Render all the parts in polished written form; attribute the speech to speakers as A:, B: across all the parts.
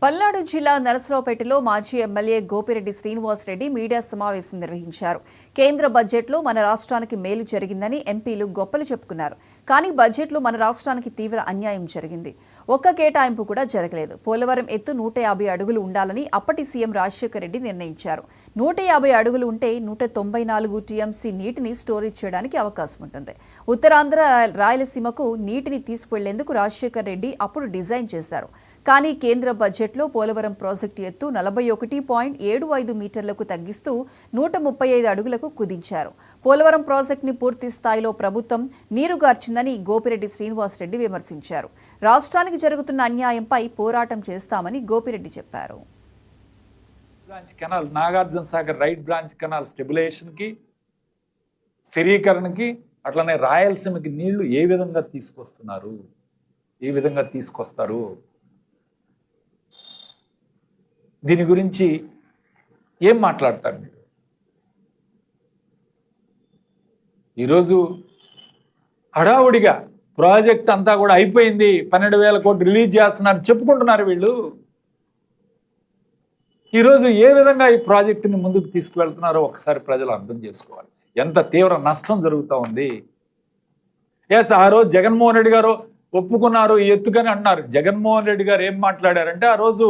A: పల్నాడు జిల్లా నరసరావుపేటలో మాజీ MLA Gopireddy Srinivasa Reddy media సమావేశం నిర్వహించారు. కేంద్ర బడ్జెట్లో మన రాష్ట్రానికి మేలు జరిగిందని ఎంపీలు గొప్పలు చెప్పుకున్నారు. కానీ బడ్జెట్లో మన రాష్ట్రానికి తీవ్ర అన్యాయం జరిగింది. ఒక్క కేటాయింపు కూడా జరగలేదు. పోలవరం ఎత్తు 150 అడుగులు ఉండాలని అప్పటి సీఎం రాజశేఖర్ రెడ్డి నిర్ణయించారు. 150 అడుగులు ఉంటే 194 టీఎంసీ నీటిని స్టోరేజ్ చేయడానికి అవకాశం ఉంటుంది. ఉత్తరాంధ్ర రాయలసీమకు నీటిని తీసుకువెళ్లేందుకు రాజశేఖర్ రెడ్డి అప్పుడు డిజైన్ చేశారు. కానీ కేంద్ర బడ్జెట్లో పోలవరం ప్రాజెక్టు ఎత్తు 41.75 మీటర్లకు తగ్గిస్తూ 135 అడుగులకు కుదించారు. పోలవరం ప్రాజెక్టుని పూర్తి స్థాయిలో ప్రభుత్వం నీరుగార్చిందని గోపిరెడ్డి శ్రీనివాసరెడ్డి విమర్శించారు. రాష్ట్రానికి జరుగుతున్న అన్యాయంపై పోరాటం చేస్తామని గోపిరెడ్డి చెప్పారు.
B: Nagarjuna Sagar right branch canal స్టెబిలైజేషన్కి, స్థిరీకరణకి, అట్లనే రాయలసీమకి నీళ్లు ఏ విధంగా తీసుకొస్తున్నారు, ఏ విధంగా తీసుకొస్తారు, దీని గురించి ఏం మాట్లాడతారు మీరు? ఈరోజు హడావుడిగా ప్రాజెక్ట్ అంతా కూడా అయిపోయింది, 12,000 కోట్లు రిలీజ్ చేస్తున్నారు చెప్పుకుంటున్నారు వీళ్ళు. ఈరోజు ఏ విధంగా ఈ ప్రాజెక్టుని ముందుకు తీసుకువెళ్తున్నారో ఒకసారి ప్రజలు అర్థం చేసుకోవాలి. ఎంత తీవ్ర నష్టం జరుగుతూ ఉంది. ఎస్, ఆ రోజు జగన్మోహన్ రెడ్డి గారు ఒప్పుకున్నారు ఈ ఎత్తుకని అంటున్నారు. జగన్మోహన్ రెడ్డి గారు ఏం మాట్లాడారంటే, ఆ రోజు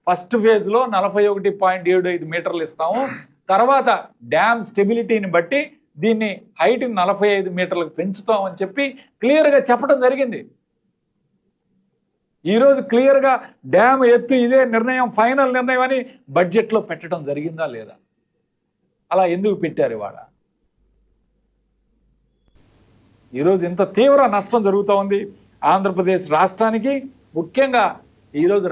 B: ఫస్ట్ ఫేజ్లో 41.75 మీటర్లు ఇస్తాము, తర్వాత డ్యామ్ స్టెబిలిటీని బట్టి దీన్ని హైట్ని 45 మీటర్లకు పెంచుతామని చెప్పి క్లియర్గా చెప్పడం జరిగింది. ఈరోజు క్లియర్గా డ్యామ్ ఎత్తు ఇదే నిర్ణయం, ఫైనల్ నిర్ణయం అని బడ్జెట్లో పెట్టడం జరిగిందా లేదా? అలా ఎందుకు పెట్టారు ఇవాళ? ఈరోజు ఇంత తీవ్ర నష్టం జరుగుతూ ఉంది ఆంధ్రప్రదేశ్ రాష్ట్రానికి. ముఖ్యంగా ఈరోజు